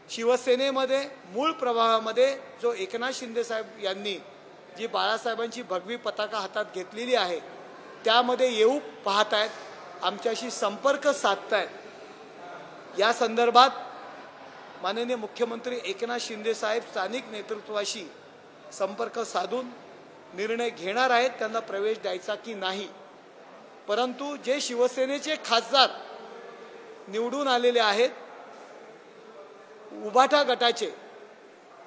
शिवसेनेमध्ये मूळ प्रवाहामध्ये जो एकनाथ शिंदे साहेब यांनी जी बाळासाहेबांची भगवी पताका हातात घेतलेली आहे त्यामध्ये येऊ पाहत आहेत, आमच्याशी संपर्क साधतायत। या संदर्भात माननीय मुख्यमंत्री एकनाथ शिंदे साहेब स्थानिक नेतृत्वाशी संपर्क साधून निर्णय घेणार आहेत त्यांना प्रवेश द्यायचा की नाही। परंतु जे शिवसेनेचे खासदार निवडून आलेले आहेत उभाटा गटाचे,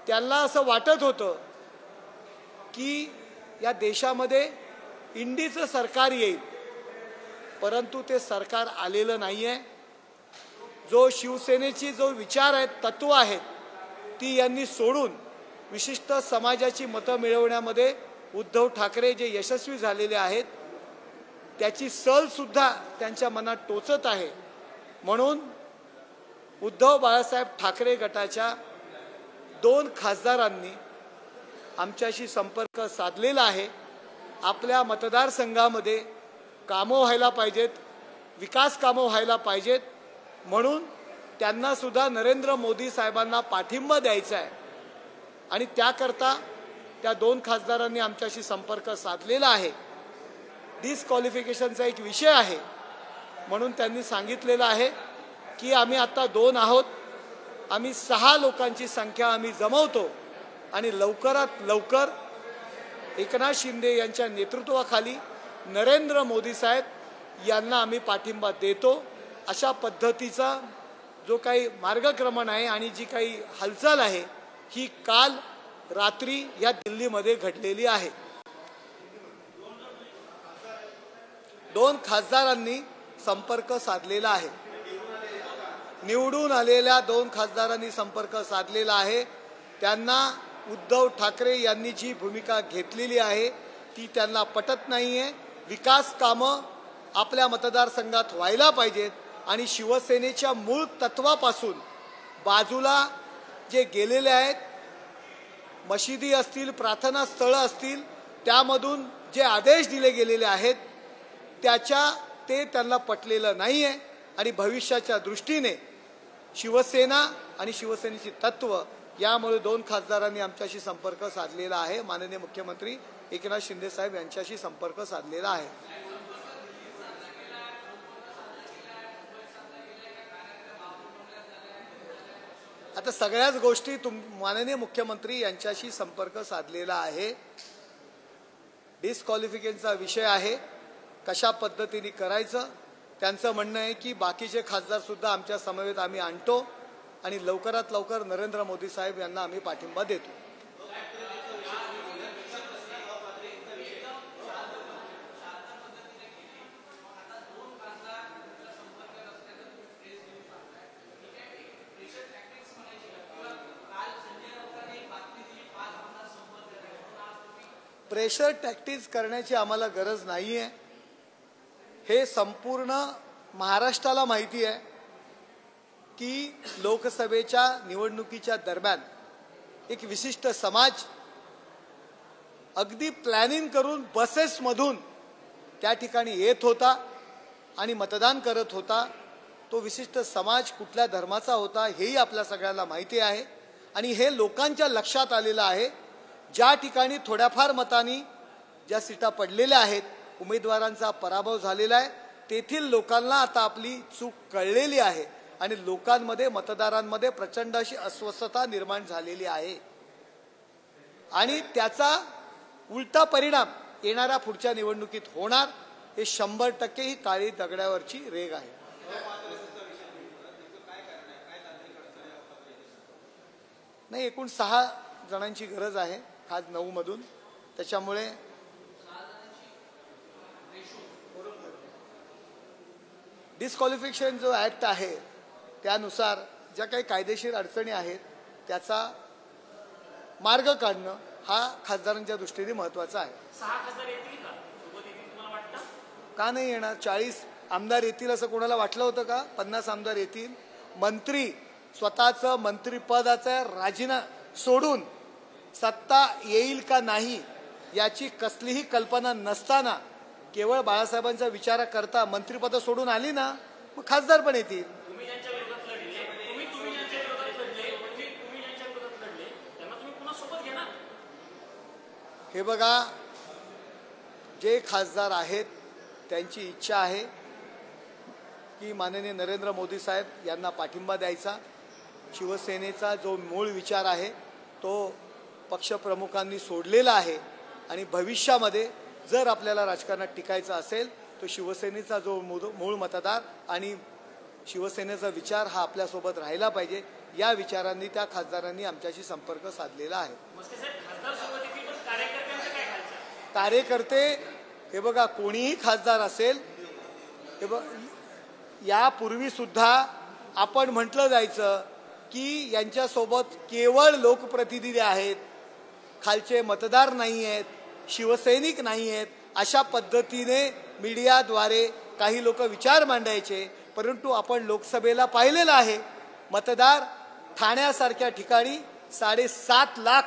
त्यांना असं वाटत होतं की या देशामध्ये इंडीचं सरकार येईल, परंतु ते सरकार आलेलं नाहीये। जो शिवसेनेची जो विचार आहेत, तत्व आहेत, ती यांनी सोडून विशिष्ट समाजाची मतं मिळवण्यामध्ये उद्धव ठाकरे जे यशस्वी झालेले आहेत त्याची सल सुद्धा त्यांच्या मनात टोचत आहे। म्हणून उद्धव बाळासाहेब ठाकरे गटाच्या 2 खासदारांनी आमच्याशी संपर्क साधलेला आहे। आपल्या मतदारसंघामध्ये कामं व्हायला पाहिजेत, विकास कामं व्हायला पाहिजेत, म्हणून त्यांना सुद्धा नरेंद्र मोदी साहेबांना पाठिंबा द्यायचा आहे आणि त्याकरता त्या 2 खासदारांनी आमच्याशी संपर्क साधलेला आहे। डिस्क्वालिफिकेशनचा एक विषय आहे म्हणून त्यांनी सांगितलेलं आहे की आम्ही आता 2 आहोत, आम्ही 6 लोकांची संख्या आम्ही जमवतो आणि लवकरात लवकर एकनाथ शिंदे यांच्या नेतृत्वाखाली नरेंद्र मोदी साहेब यांना आम्ही पाठिंबा देतो। अशा पद्धतीचा जो काही मार्गक्रमण आहे आणि जी काही हालचाल आहे ही काल रात्री या दिल्लीमध्ये घडलेली आहे। 2 खासदारांनी संपर्क साधलेला आहे, निवडून आलेल्या 2 खासदारांनी संपर्क साधलेला आहे। त्यांना उद्धव ठाकरे यांनी जी भूमिका घेतलेली आहे ती त्यांना पटत नाहीये। विकास कामं आपल्या मतदारसंघात व्हायला पाहिजेत आणि शिवसेनेच्या मूळ तत्वापासून बाजूला जे गेलेले आहेत, मशिदी असतील, प्रार्थना स्थळं असतील, त्यामधून जे आदेश दिले गेलेले आहेत ते त्यांना पटलेलं नाहीये आणि भविष्याच्या दृष्टीने शिवसेना आणि शिवसेनेची तत्व यामुळे 2 खासदारांनी आमच्याशी संपर्क साधलेला आहे। माननीय मुख्यमंत्री एकनाथ शिंदे साहेब यांच्याशी संपर्क साधलेला आहे। आता सगळ्याच गोष्टी माननीय मुख्यमंत्री यांच्याशी संपर्क साधलेला आहे। डिस्क्वालिफिकेशनचा विषय आहे, कशा पद्धतीने करायचं त्यांचं म्हणणं आहे की बाकीचे खासदार सुद्धा आमच्या समवेत आम्ही आणतो आणि लवकरात लवकर नरेंद्र मोदी साहेब यांना आम्ही पाठिंबा देतो। प्रेशर टॅक्टिक्स करण्याची आम्हाला गरज नाहीये। हे संपूर्ण महाराष्ट्राला माहिती आहे की लोकसभेच्या निवडणुकीच्या दरम्यान एक विशिष्ट समाज अगदी प्लॅनिंग करून बसेसमधून त्या ठिकाणी येत होता आणि मतदान करत होता। तो विशिष्ट समाज कुठल्या धर्माचा होता हेही आपल्या सगळ्यांना माहिती आहे आणि हे लोकांच्या लक्षात आलेलं आहे। ज्या ठिकाणी थोड्याफार मतांनी ज्या सीटा पडलेल्या आहेत, उमेदवारांचा पराभव झालेला आहे, तेथील लोकांना आता आपली चूक कळलेली आहे आणि लोकांमध्ये, मतदारांमध्ये प्रचंड अशी अस्वस्थता निर्माण झालेली आहे आणि त्याचा उलटा परिणाम येणाऱ्या पुढच्या निवडणुकीत होणार हे 100% ही काळी दगडावरची रेघ आहे। नाही, एकूण 6 जणांची गरज आहे, खास 9 मधून, त्याच्यामुळे डिस्क्वालिफिकेशन जो ऍक्ट आहे त्यानुसार ज्या काही कायदेशीर अडचणी आहेत त्याचा मार्ग काढणं हा खासदारांच्या दृष्टीने महत्त्वाचा आहे। 6 खासदार येतील का? सोबत येतील तुम्हाला वाटतं? का नाही येणार? 40 आमदार येतील असं कोणाला वाटलं होतं का? 50 आमदार येतील। मंत्री स्वतःचं मंत्रिपदाचा राजीनामा सोडून सत्ता येईल का नाही याची कसलीही कल्पना नसताना केवळ बाळासाहेबांचा विचार करता मंत्रिपद सोडून आली ना, मग खासदार पण येतील। हे बघा, जे खासदार आहेत त्यांची इच्छा आहे की माननीय नरेंद्र मोदी साहेब यांना पाठिंबा द्यायचा. शिवसेनेचा जो मूळ विचार आहे तो पक्षप्रमुखांनी सोडलेला आहे आणि भविष्यामध्ये जर आपल्याला राजकारणात टिकायचं असेल तर शिवसेनेचा जो मूळ मतदार आणि शिवसेनेचा विचार हा आपल्यासोबत राहिला पाहिजे. या विचारांनी त्या खासदारांनी आमच्याशी संपर्क साधलेला आहे. कार्यकर्ते हे बघा, कोणीही खासदार असेल, हे बघ, यापूर्वी सुद्धा आपण म्हटलं जायचं की यांच्यासोबत केवळ लोकप्रतिनिधी आहेत, खालचे मतदार नाही आहेत, शिवसैनिक नाही आहेत, अशा पद्धतीने मीडियाद्वारे काही लोक विचार मांडायचे. परंतु आपण लोकसभेला पाहिलेलं आहे, मतदार ठाण्यासारख्या ठिकाणी 7.5 लाख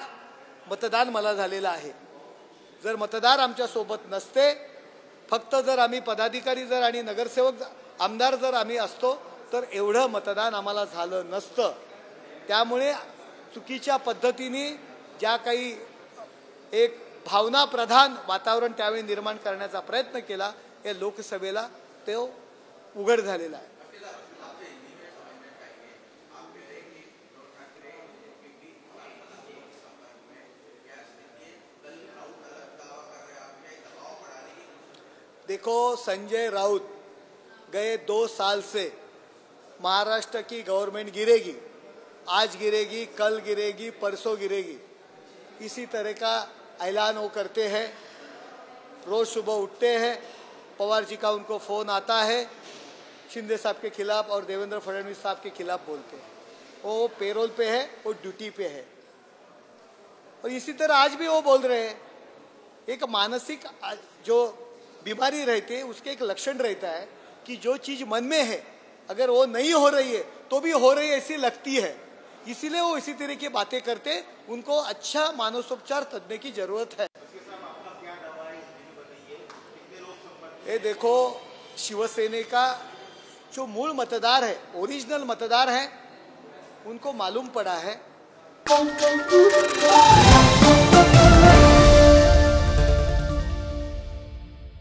मतदान मला झालेलं आहे. जर मतदार आमच्या सोबत नसते, फक्त जर आम्ही पदाधिकारी जर आणि नगरसेवक आमदार जर आम्ही असतो तर एवढं मतदान आम्हाला झालं नसतं. त्यामुळे चुकीच्या पद्धतीने ज्या काही एक भावना प्रधान वातावरण त्यावेळी निर्माण करण्याचा प्रयत्न केला, या लोकसभेला तो उघड झालेला आहे. देखो, संजय राउत गए 2 साल से महाराष्ट्र की गवर्नमेंट गिरेगी, आज गिरेगी, कल गिरेगी, परसों गिरेगी, इसी तरह का ऐलान वो करते हैं. रोज सुबह उठते हैं, पवार जी का उनको फ़ोन आता है, शिंदे साहब के खिलाफ और देवेंद्र फडणवीस साहब के खिलाफ बोलते हैं. वो पेरोल पे है, वो ड्यूटी पे है. और इसी तरह आज भी वो बोल रहे हैं. एक मानसिक जो बीमारी रहती है उसके एक लक्षण रहता है कि जो चीज़ मन में है अगर वो नहीं हो रही है तो भी हो रही है ऐसी लगती है, इसीलिए वो इसी तरह की बातें करते. उनको अच्छा मानसोपचार तज्ञ की जरूरत है. ये देखो, शिवसेना का जो मूल मतदार है, ओरिजिनल मतदार है, उनको मालूम पड़ा है